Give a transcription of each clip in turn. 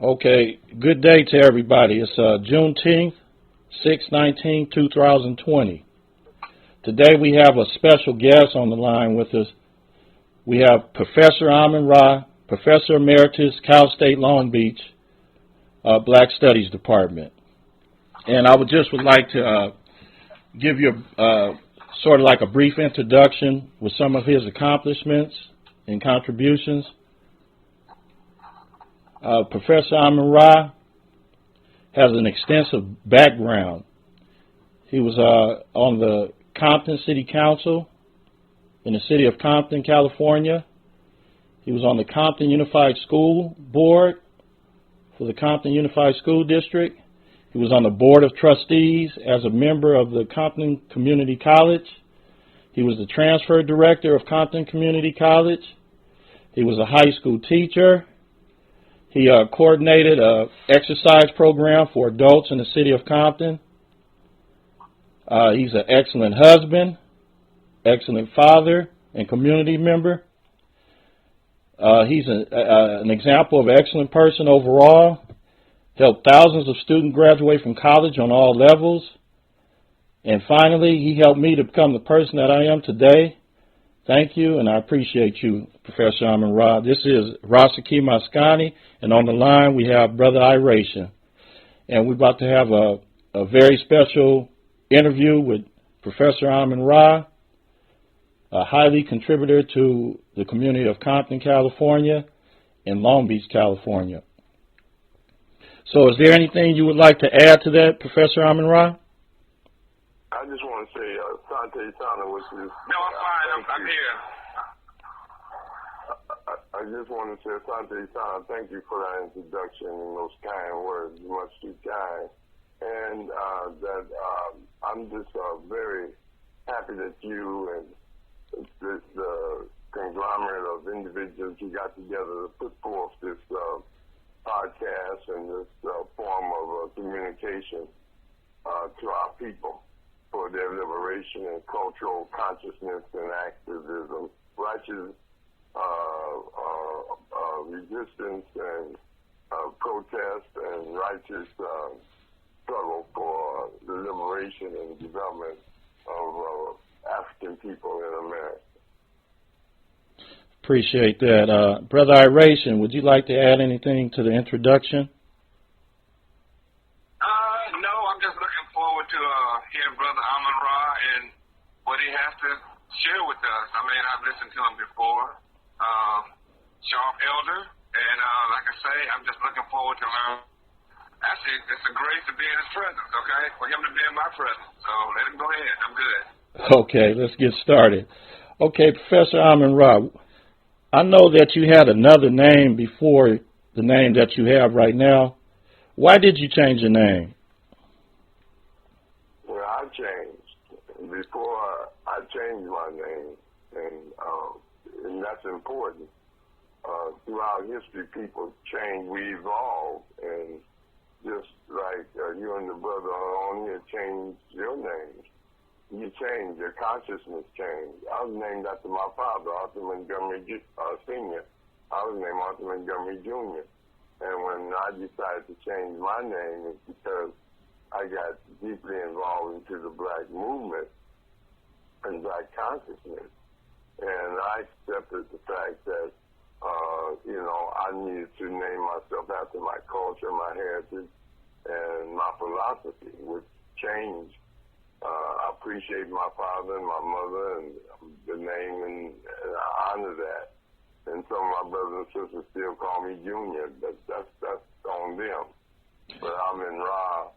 Okay, good day to everybody. It's Juneteenth, 6/19/2020. Today we have a special guest on the line with us. We have Professor Rahh, Professor Emeritus, Cal State Long Beach, Black Studies Department. And I would like to give you sort of like a brief introduction with some of his accomplishments and contributions. Professor Rahh has an extensive background. He was on the Compton City Council in the city of Compton, California. He was on the Compton Unified School Board for the Compton Unified School District. He was on the Board of Trustees as a member of the Compton Community College. He was the transfer director of Compton Community College. He was a high school teacher. He coordinated an exercise program for adults in the city of Compton. He's an excellent husband, excellent father, and community member. He's an example of an excellent person overall. Helped thousands of students graduate from college on all levels. And finally, he helped me to become the person that I am today. Thank you, and I appreciate you, Professor Rahh. This is Rasaki Maskani, and on the line we have Brother Iration. And we're about to have a very special interview with Professor Rahh, a highly contributor to the community of Compton, California, and Long Beach, California. So is there anything you would like to add to that, Professor Rahh? I just want to say, Sante Sana, which is... No, I'm fine. I'm here. I just want to say, Sante Sana, thank you for that introduction and those kind words. Much too kind. And I'm just very happy that you and the conglomerate of individuals you got together to put forth this podcast and this form of communication to our people for their liberation and cultural consciousness and activism, righteous resistance and protest and righteous struggle for the liberation and development of African people in America. Appreciate that. Brother Iration, would you like to add anything to the introduction? No, I'm just looking forward to hearing Brother Rahh and what he has to share with us. I mean, I've listened to him before, sharp elder, and like I say, I'm just looking forward to learn. Actually, it's a grace to be in his presence, okay, for him to be in my presence. So let him go ahead. I'm good. Okay, let's get started. Okay, Professor Rahh, I know that you had another name before the name that you have right now. Why did you change your name? Well, I changed. Before I changed my name, and that's important. Throughout history, people change, we evolve, and just like you and the brother on here changed your names. You change, your consciousness changed. I was named after my father, Arthur Montgomery Sr. I was named Arthur Montgomery Jr. And when I decided to change my name, it's because I got deeply involved into the black movement and black consciousness. And I accepted the fact that, I needed to name myself after my culture, my heritage, and my philosophy, which changed. I appreciate my father and my mother and the name, and I honor that. And some of my brothers and sisters still call me Junior, but that's on them. But I'm in Rahh,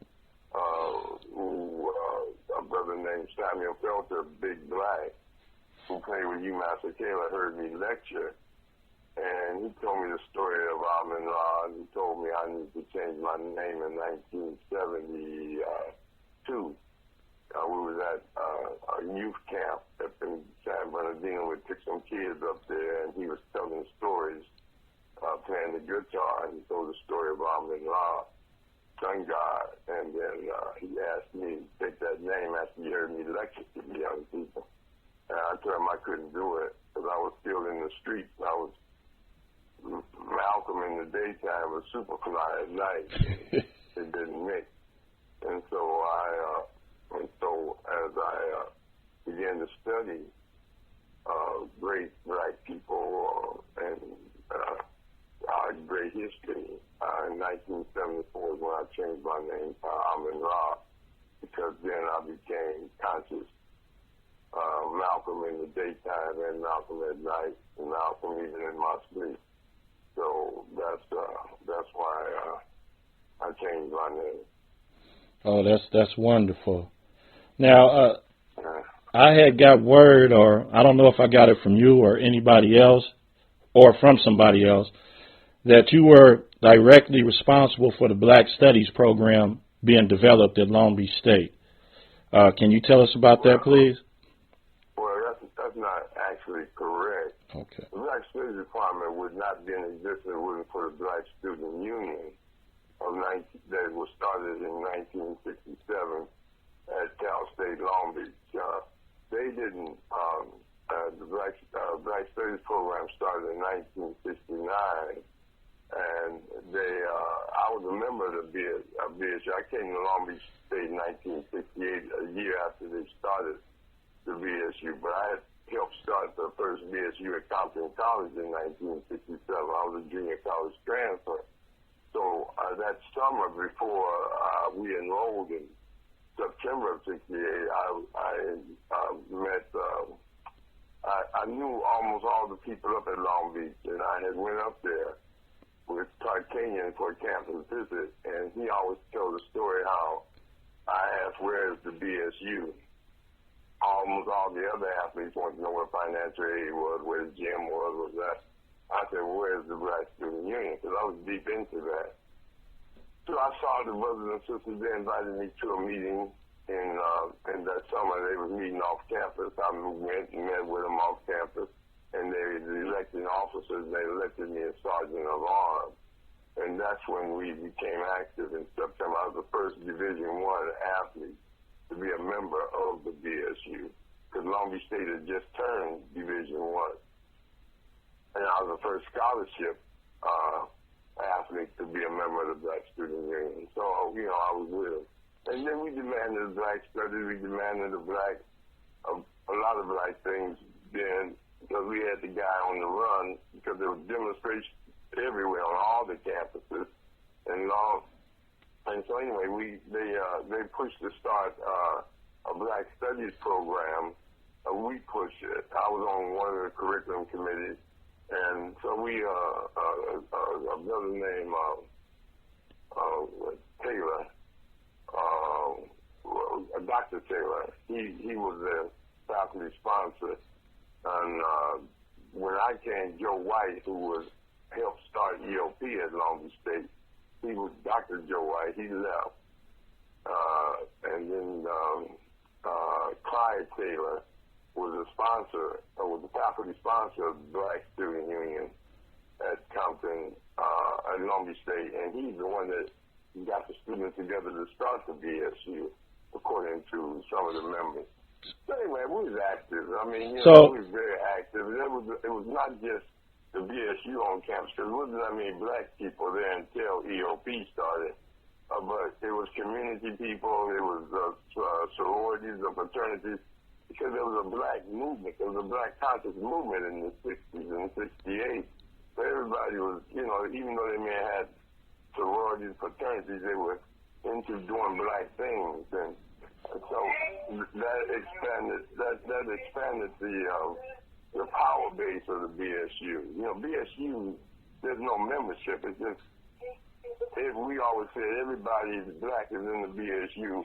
a brother named Samuel Felter, Big Black, who played with UMass Taylor, heard me lecture. And he told me the story of Rahh, and he told me I needed to change my name in 1972. We was at a youth camp up in San Bernardino. We took some kids up there, and he was telling stories, playing the guitar, and he told the story of Rahh, sun god. And then he asked me to take that name after he heard me lecture to the young people. And I told him I couldn't do it because I was still in the streets. I was Malcolm in the the daytime was Superfly at night. It didn't mix. And so as I began to study great black people and our great history, in 1974 is when I changed my name to Rahh, because then I became conscious. Malcolm in the daytime and Malcolm at night, and Malcolm even in my sleep. So that's why I changed my name. Oh, that's wonderful. Now, I had got word, or I don't know if I got it from you or anybody else, or from somebody else, that you were directly responsible for the Black Studies program being developed at Long Beach State. Can you tell us about that, please? Well, that's not actually correct. Okay. The Black Studies Department would not be in existence if it wasn't for the Black Student Union that was started in 1967 at Cal State Long Beach. They didn't. The Black Studies program started in 1969, and I was a member of the BSU. I came to Long Beach State in 1968, a year after they started the BSU, but I had helped start the first BSU at Compton College in 1967. I was a junior college transfer. So that summer before we enrolled in September of 68, I knew almost all the people up at Long Beach, and I had went up there with Todd Kenyon for a campus visit, and he always told the story how I asked, where's the BSU? Almost all the other athletes wanted to know where financial aid was, where the gym was that. I said, well, where's the Black Student Union? Because I was deep into that. So I saw the brothers and sisters. They invited me to a meeting in that summer. They were meeting off campus. I went and met with them off campus, and they were electing officers. They elected me as Sergeant of Arms, and that's when we became active in September. I was the first Division I athlete to be a member of the BSU, because Long Beach State had just turned Division I. And I was the first scholarship athlete to be a member of the Black Student Union. So, I was with them. And then we demanded Black studies. We demanded a lot of black things then, because we had the guy on the run, because there were demonstrations everywhere on all the campuses. And so anyway, they pushed to start a Black Studies program. We pushed it. I was on one of the curriculum committees. And so we, a brother named Taylor, Dr. Taylor, he was the faculty sponsor. And when I came, Joe White, who helped start EOP at Long Beach State, he was Dr. Joe White. He left. And then Clyde Taylor was a sponsor, was the faculty sponsor of the Black Student Union at Compton, at Long Beach State, and he's the one that got the students together to start the BSU, according to some of the members. So anyway, we was active. I mean, we was very active. It was not just the BSU on campus, because it wasn't that many black people there until EOP started, but it was community people, it was sororities and fraternities, because there was a black movement, there was a black conscious movement in the 60s and 68. So everybody was, even though they may have had sororities, fraternities, they were into doing black things. And so that expanded the power base of the BSU. BSU, there's no membership. It's just, we always say everybody black is in the BSU,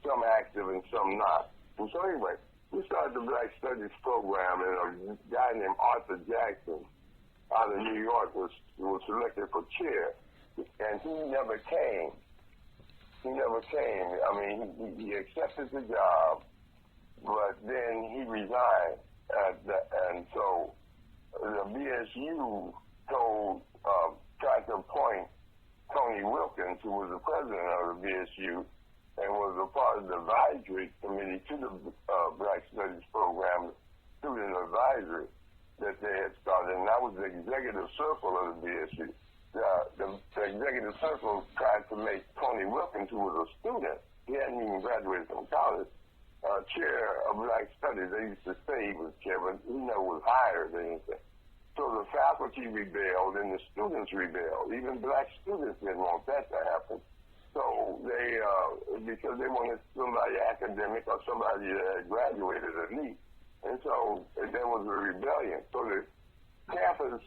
some active and some not. And so anyway, we started the Black Studies program, and a guy named Arthur Jackson out of New York was selected for chair, and he never came. I mean, he accepted the job, but then he resigned. And so the BSU tried to appoint Tony Wilkins, who was the president of the BSU, and was a part of the advisory committee to the Black Studies program, student advisory that they had started, and that was the executive circle of the BSU. executive circle tried to make Tony Wilkins, who was a student, he hadn't even graduated from college, chair of Black Studies. They used to say he was chair, but he never was hired or anything. So the faculty rebelled and the students rebelled. Even black students didn't want that to happen. So they, because they wanted somebody academic or somebody that had graduated elite. And so there was a rebellion. So the campus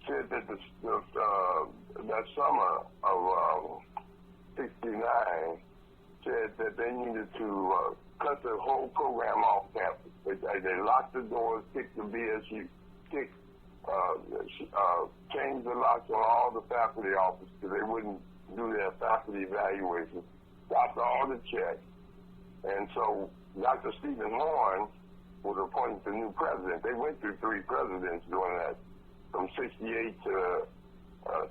said that that summer of 69 said that they needed to cut the whole program off campus. They locked the doors, kicked the BSU, changed the locks on all the faculty offices because they wouldn't do their faculty evaluation, stopped all the checks. And so Dr. Stephen Horn was appointed the new president. They went through 3 presidents during that. From 68 to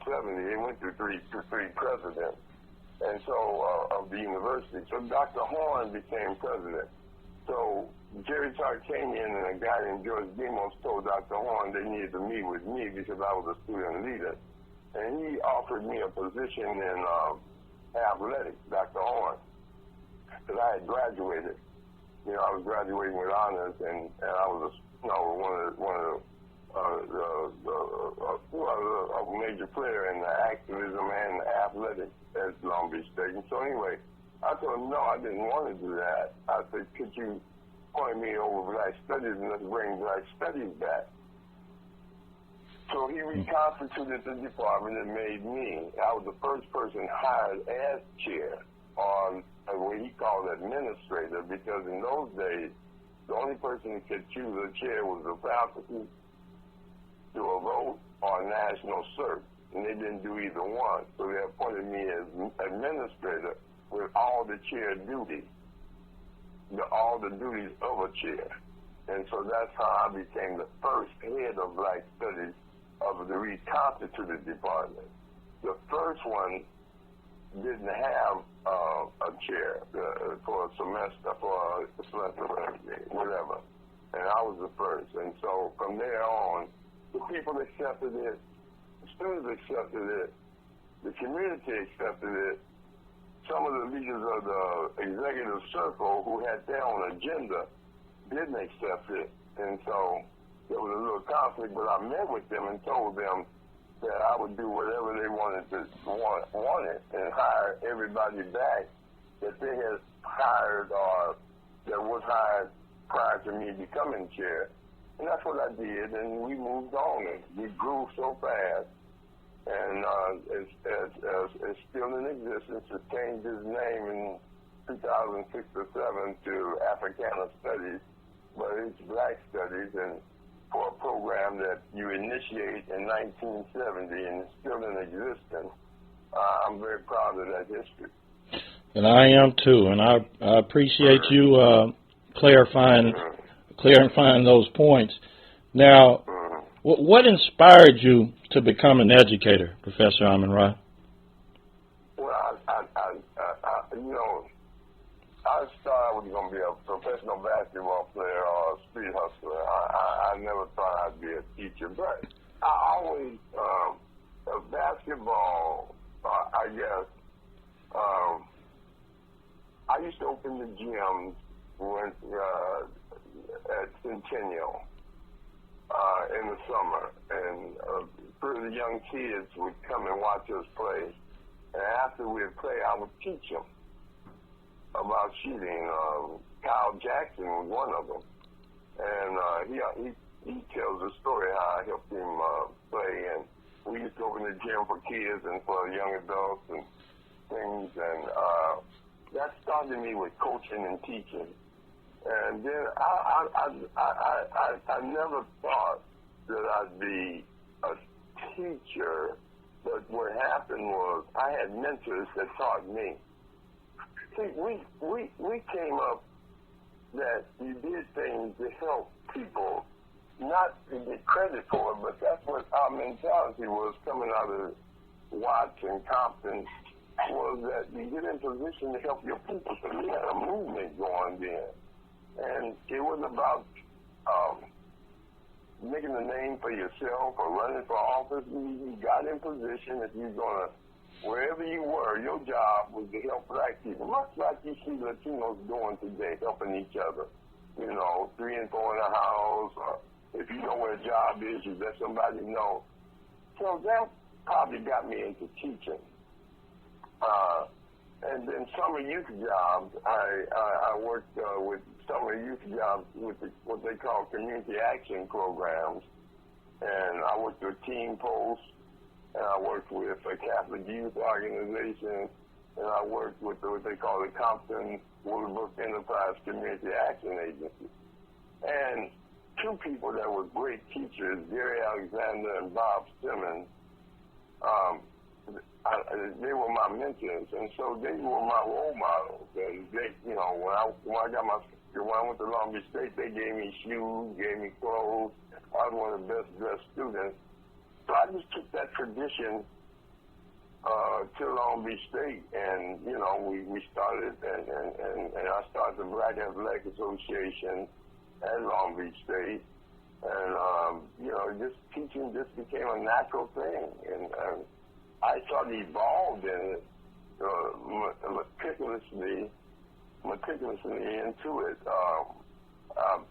70, they went through three presidents. And so, of the university. So Dr. Horn became president. So Jerry Tarkanian and a guy named George Demos told Dr. Horn they needed to meet with me because I was a student leader. And he offered me a position in athletics, Dr. Horn, because I had graduated. You know, I was graduating with honors, and I was a major player in the activism and the athletics at Long Beach State. And so anyway, I told him, no, I didn't want to do that. I said, could you point me over Black Studies and let's bring Black Studies back? So he reconstituted the department and made me. I was the first person hired as chair, or what he called administrator, because in those days, the only person who could choose a chair was the faculty to a vote or a national search, and they didn't do either one. So they appointed me as administrator with all the chair duties, all the duties of a chair. And so that's how I became the first head of Black Studies of the reconstituted department. The first one didn't have a chair for a semester, whatever. And I was the first. And so from there on, the people accepted it, the students accepted it, the community accepted it. Some of the leaders of the executive circle who had their own agenda didn't accept it. And so there was a little conflict, but I met with them and told them that I would do whatever they wanted and hire everybody back that they had hired or that was hired prior to me becoming chair. And that's what I did, and we moved on, and we grew so fast. And it's still in existence. It changed its name in 2006 or 7 to Africana Studies, but it's Black Studies, and for a program that you initiate in 1970 and it's still in existence. I'm very proud of that history. And I am too, and I appreciate you clarifying those points. Now, what inspired you to become an educator, Professor Amon-Ra? Well, I thought I was going to be a professional basketball player or a street hustler. I never thought I'd be a teacher, but I always, basketball, I guess, I used to open the gyms at Centennial in the summer, and pretty young kids would come and watch us play, and after we'd play, I would teach them about shooting. Kyle Jackson was one of them, and he tells the story how I helped him play, and we used to open the gym for kids and for young adults and things, and that started me with coaching and teaching. And then I never thought that I'd be a teacher, but what happened was I had mentors that taught me. See, we came up that you did things to help people, not to get credit for it, but that's what our mentality was coming out of Watts and Compton, was that you get in position to help your people. So we had a movement going then. And it was about making a name for yourself or running for office. You got in position that you're going to, wherever you were, your job was to help black people, much like you see Latinos doing today, helping each other. 3 and 4 in the house, or if you know where a job is, you let somebody know. So that probably got me into teaching. And then summer youth jobs, I worked with summer youth jobs with what they call community action programs. And I worked with Team Post, and I worked with a Catholic youth organization, and I worked with what they call the Compton Willowbrook Enterprise Community Action Agency. And two people that were great teachers, Gary Alexander and Bob Simmons, they were my mentors, and so they were my role models. And they, when I went to Long Beach State, they gave me shoes, gave me clothes. I was one of the best dressed students. So I just took that tradition to Long Beach State, and we started, and I started the Black Athletic Association at Long Beach State, and just teaching just became a natural thing, and I sort of evolved in it meticulously into it.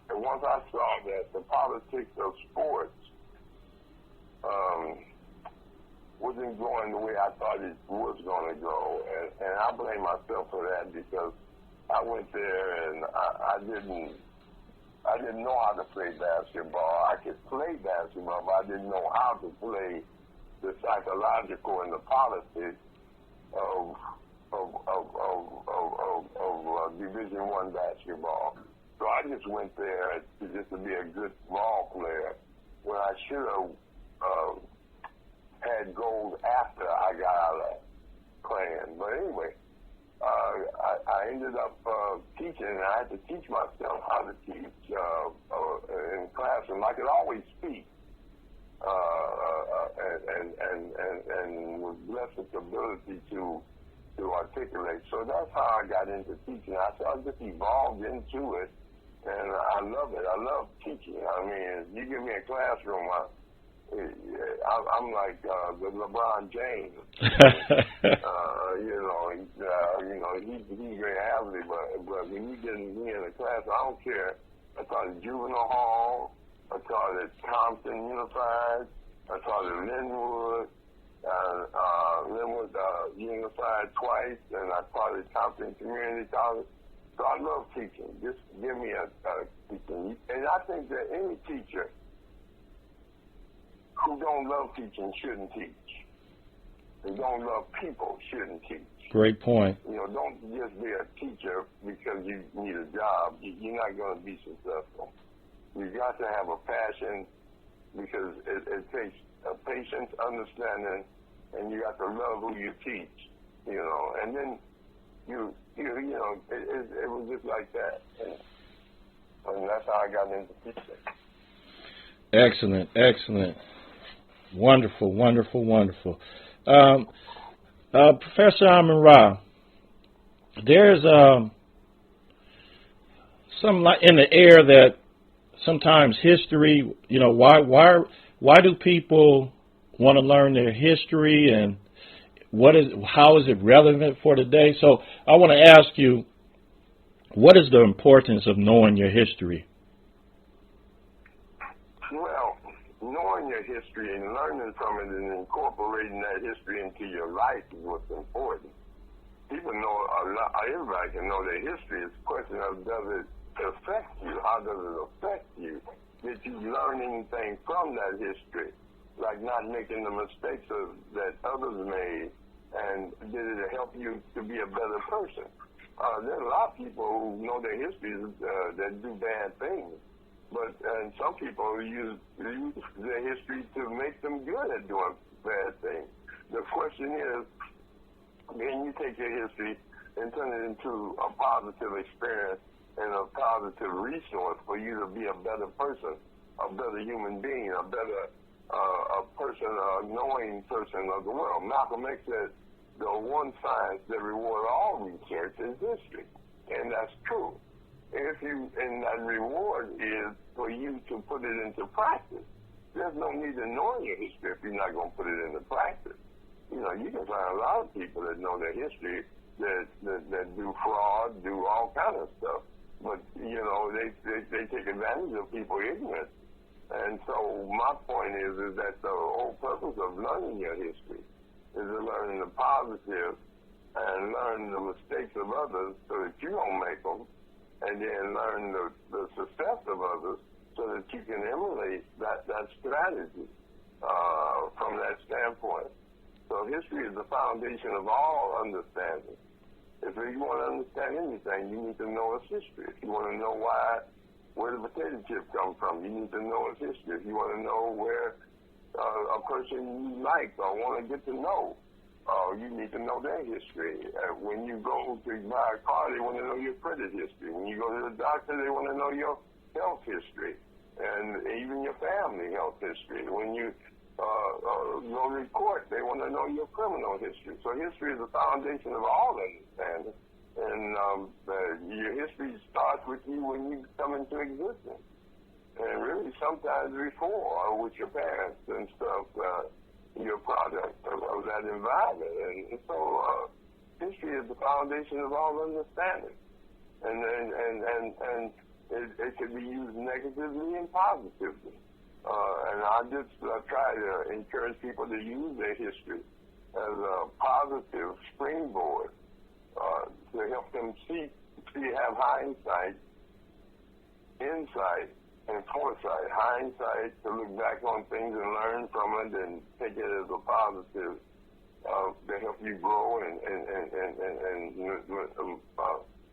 And once I saw that the politics of sports wasn't going the way I thought it was going to go, and I blame myself for that because I went there and I didn't know how to play basketball. I could play basketball, but I didn't know how to play the psychological and the politics of Division I basketball. So I just went there to be a good ball player when I should have had goals after I got out of playing. But anyway, I ended up teaching, and I had to teach myself how to teach in classroom. I could always speak. And was blessed with the ability to articulate. So that's how I got into teaching. I just evolved into it, and I love it. I love teaching. I mean, you give me a classroom, I'm like the LeBron James. He's very athlete, but when you get me in a class, I don't care. I taught at Juvenile Hall. I taught at Compton Unified. I taught at Linwood Unified twice, and I taught at Compton Community College. So I love teaching. Just give me a teaching. And I think that any teacher who don't love teaching shouldn't teach. Who don't love people shouldn't teach. Great point. Don't just be a teacher because you need a job. You're not going to be successful. You've got to have a passion because it takes a patience, understanding, and you got to love who you teach, and then it was just like that. And that's how I got into teaching. Excellent, excellent. Wonderful, wonderful, wonderful. Professor Amon Rahh, there's some in the air that sometimes history, why do people want to learn their history, and how is it relevant for today? So I want to ask you, what is the importance of knowing your history? Well, knowing your history and learning from it and incorporating that history into your life is what's important. People know everybody can know their history. It's a question of, does it affect you? How does it affect you? Did you learn anything from that history? Like not making the mistakes that others made, and did it help you to be a better person? There's a lot of people who know their histories that do bad things, and some people use their history to make them good at doing bad things. The question is, can you take your history and turn it into a positive experience and a positive resource for you to be a better person, a better human being, a better person, a knowing person of the world? Malcolm X said, the one science that rewards all research is history, and that's true. and that reward is for you to put it into practice. There's no need in knowing your history if you're not going to put it into practice. You know, you can find a lot of people that know their history that do fraud, do all kind of stuff. But, you know, they take advantage of people ignorant. And so my point is that the whole purpose of learning your history is to learn the positive and learn the mistakes of others so that you don't make them, and then learn the success of others so that you can emulate that strategy from that standpoint. So history is the foundation of all understanding. If you want to understand anything, you need to know its history. If you want to know where the potato chip comes from, you need to know its history. If you want to know where a person you like or want to get to know, you need to know their history. When you go to buy a car, they want to know your credit history. When you go to the doctor, they want to know your health history and even your family health history. When you go to court, they want to know your criminal history. So history is the foundation of all understanding. And your history starts with you when you come into existence. And really sometimes before, with your parents and stuff, you're a product of that environment. And so history is the foundation of all understanding. And it can be used negatively and positively. And I just try to encourage people to use their history as a positive springboard to help them have hindsight, insight, and foresight. Hindsight to look back on things and learn from it and take it as a positive to help you grow and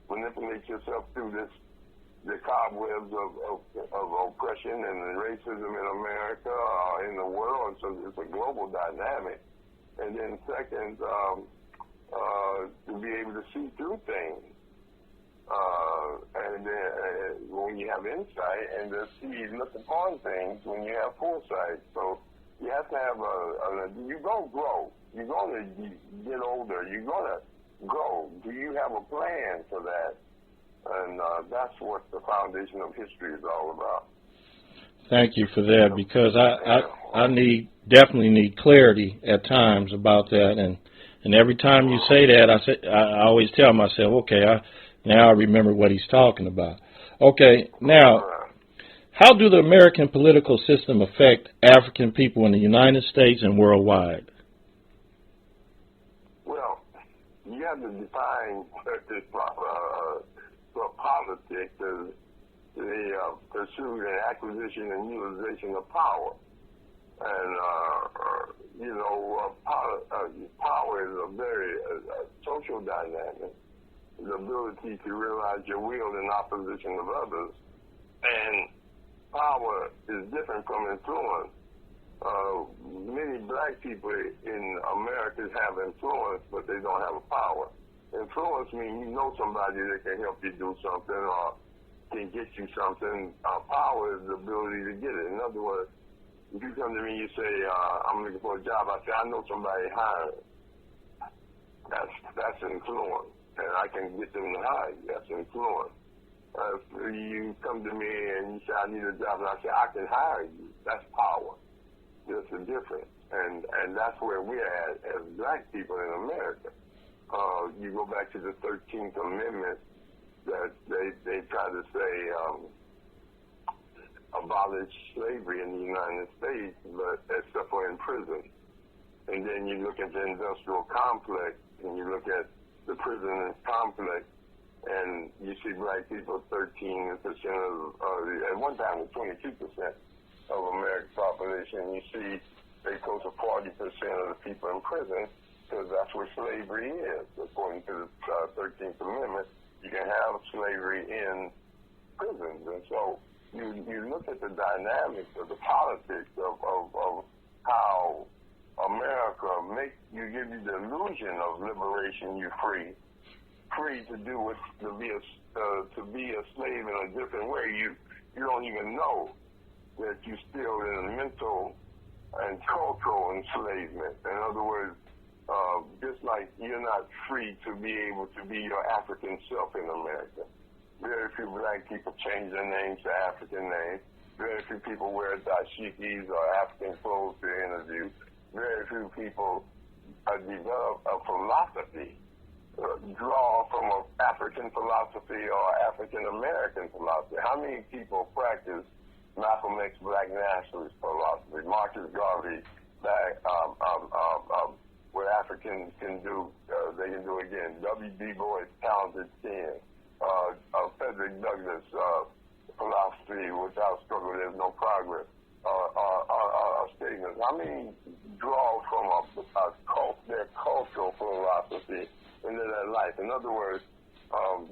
manipulate yourself through the cobwebs of oppression and racism in America, in the world. So it's a global dynamic. And then second, to be able to see through things. And then when you have insight and to look upon things when you have foresight. So you have to have you're going to grow. You're going to get older. You're going to grow. Do you have a plan for that? And that's what the foundation of history is all about. Thank you for that, because I definitely need clarity at times about that, and every time you say that, I always tell myself, okay, now I remember what he's talking about. Okay, now, how do the American political system affect African people in the United States and worldwide? Well, you have to define this politics as the pursuit and acquisition and utilization of power. And, power is a very social dynamic, the ability to realize your will in opposition of others. And power is different from influence. Many black people in America have influence, but they don't have a power. Influence means you know somebody that can help you do something or can get you something. Power is the ability to get it. In other words, if you come to me and you say, I'm looking for a job, I say, I know somebody hiring. That's influence. And I can get them to hire you. That's influence. If you come to me and you say, I need a job, and I say, I can hire you. That's power. There's a difference. And that's where we're at as black people in America. You go back to the 13th Amendment that they try to say abolish slavery in the United States, but except for in prison. And then you look at the industrial complex, and you look at the prison complex, and you see black people 13% of, at one time it was 22% of America's population. You see they close to 40% of the people in prison, because that's where slavery is. According to the 13th Amendment, you can have slavery in prisons. And so you look at the dynamics of the politics of how America give you the illusion of liberation. You're free to do what to be a slave in a different way. You don't even know that you're still in a mental and cultural enslavement. In other words, just like you're not free to be able to be your African self in America. Very few black people change their names to African names. Very few people wear dashikis or African clothes to interview. Very few people develop a philosophy, draw from an African philosophy or African American philosophy. How many people practice Malcolm X black nationalist philosophy? Marcus Garvey, what Africans can do, they can do again. W.B. Boy's talented skin. Frederick Douglass' philosophy, without struggle there's no progress. Statements. How many draw from their cultural philosophy into their life? In other words,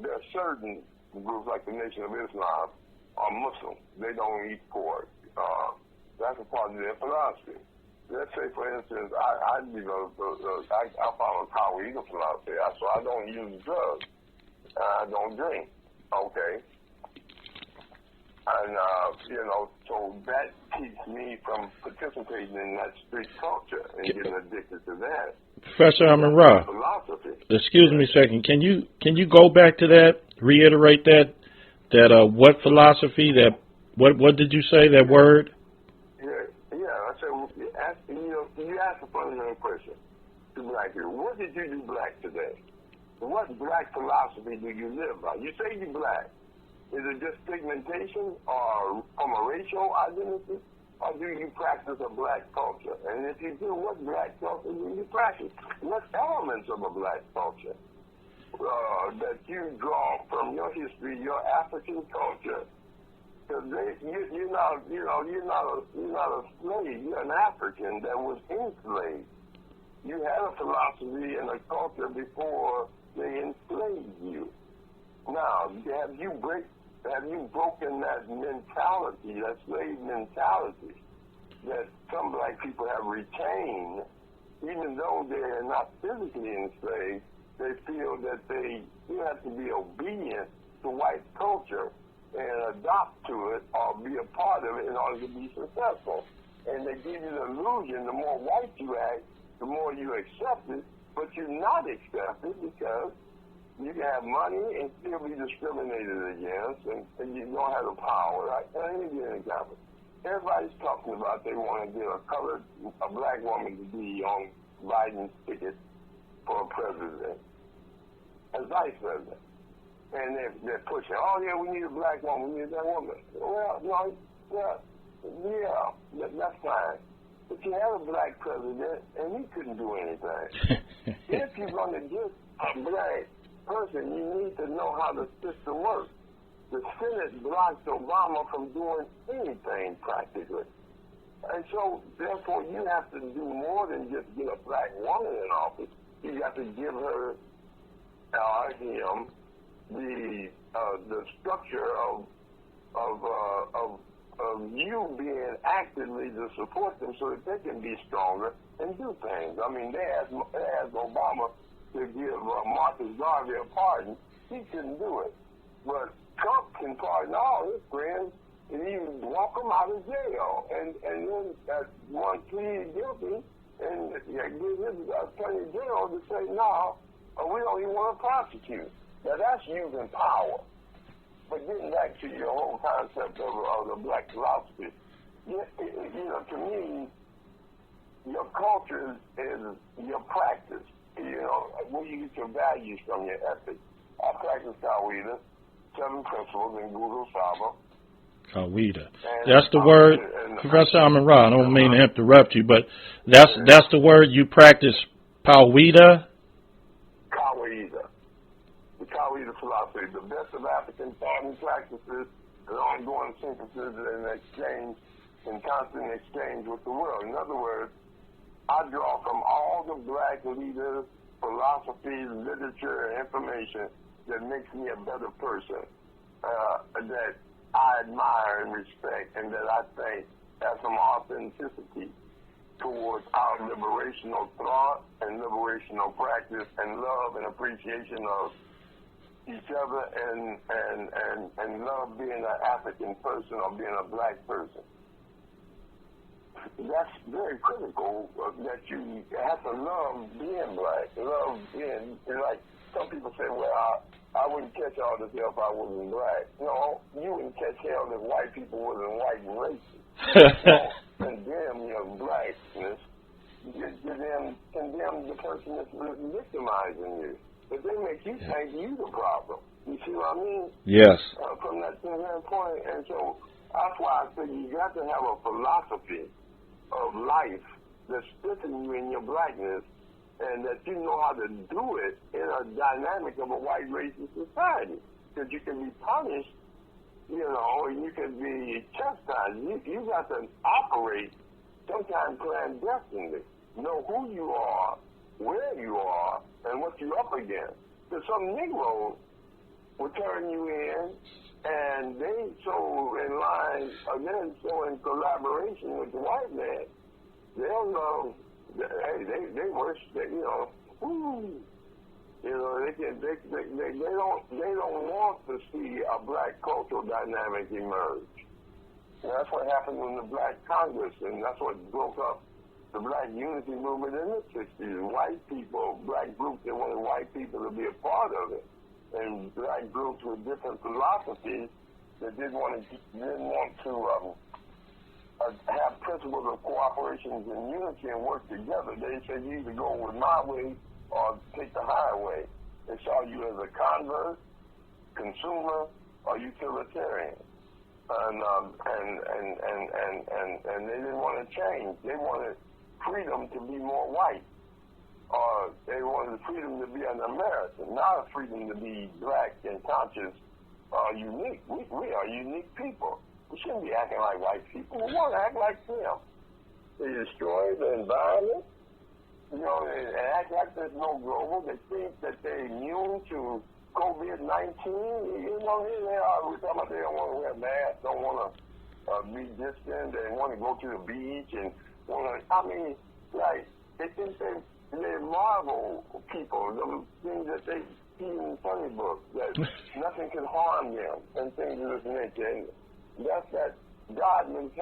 there are certain groups like the Nation of Islam are Muslim. They don't eat pork. That's a part of their philosophy. Let's say, for instance, I follow Taoist philosophy, so I don't use drugs. I don't drink. Okay. And, so that keeps me from participating in that street culture and getting addicted to that. Professor Rahh, excuse me a second. Can you go back to that, reiterate that what philosophy, what did you say, that word? Yeah, I said, you asked a fundamental question to black people. What did you do black today? What black philosophy do you live by? You say you're black. Is it just pigmentation or from a racial identity? Or do you practice a black culture? And if you do, what black culture do you practice? What elements of a black culture that you draw from your history, your African culture? Because you're not a slave. You're an African that was enslaved. You had a philosophy and a culture before they enslaved you. Now, have you broken that mentality, that slave mentality that some black people have retained, even though they are not physically enslaved? They feel that you have to be obedient to white culture and adopt to it or be a part of it in order to be successful. And they give you the illusion the more white you act, the more you accept it, but you're not accepted because you can have money and still be discriminated against, and you don't have the power. Right? Let me give you an example. Everybody's talking about they want to get a black woman to be on Biden's ticket for president, as vice president. And they're pushing, oh, yeah, we need a black woman, we need that woman. Well, no, that's fine. But you have a black president, and he couldn't do anything. If you're going to get a black person, you need to know how the system works. The Senate blocked Obama from doing anything practically. And so, therefore, you have to do more than just get a black woman in office. You have to give her or him the structure of you being actively to support them so that they can be stronger and do things. I mean, they asked Obama to give Marcus Garvey a pardon. He couldn't do it. But Trump can pardon all his friends and even walk them out of jail. And then one pleaded guilty and give his attorney general to say, no, we don't even want to prosecute. Now, that's using power. But getting back to your whole concept of the black philosophy, to me, your culture is your practice. Where you get your values from, your ethics. I practice Kawida, 7 principles in Guru Saba. Kawida. That's the word, Professor Rahh. I don't mean to interrupt you, but that's the word you practice, Kawida? Kawida. The Kawida philosophy, the best of African thought and practices, an ongoing synthesis and exchange, in constant exchange with the world. In other words, I draw from all the black leaders, philosophies, literature, and information that makes me a better person, that I admire and respect, and that I think has some authenticity towards our liberational thought and liberational practice and love and appreciation of each other and love being an African person or being a black person. That's very critical that you have to love being black, love being, like some people say, well, I wouldn't catch all this hell if I wasn't black. No, you wouldn't catch hell if white people wasn't white and racist. Don't condemn your blackness. Condemn the person that's victimizing you. But they make you think you the problem. You see what I mean? Yes. From that standpoint, and so that's why I say you got to have a philosophy of life that's strengthening you in your blackness, and that you know how to do it in a dynamic of a white racist society. Because you can be punished, you know, and you can be chastised. You got to operate sometimes clandestinely. Know who you are, where you are, and what you're up against. Because some Negroes will turn you in, and they so in line, again, so in collaboration with the white man, they'll know, they worship, you know, you know, they don't want to see a black cultural dynamic emerge. And that's what happened in the Black Congress, and that's what broke up the black unity movement in the 60s. White people, black groups that wanted white people to be a part of it, and black groups with different philosophies that didn't want to have principles of cooperation and unity and work together. They said you either go with my way or take the highway. They saw you as a convert, consumer, or utilitarian. And they didn't want to change. They wanted freedom to be more white, or they wanted freedom to be an American, not a freedom to be black and conscious or unique. We are unique people. We shouldn't be acting like white people. We want to act like them. They destroy the environment, you know, and act like there's no global. They think that they're immune to COVID-19. You know, here they are. We're talking about they don't want to wear masks, don't want to be distant, they want to go to the beach and want to, I mean, like, they think they're Marvel people, the things that they see in funny books, that nothing can harm them, and things of this nature. And that's that God mentality.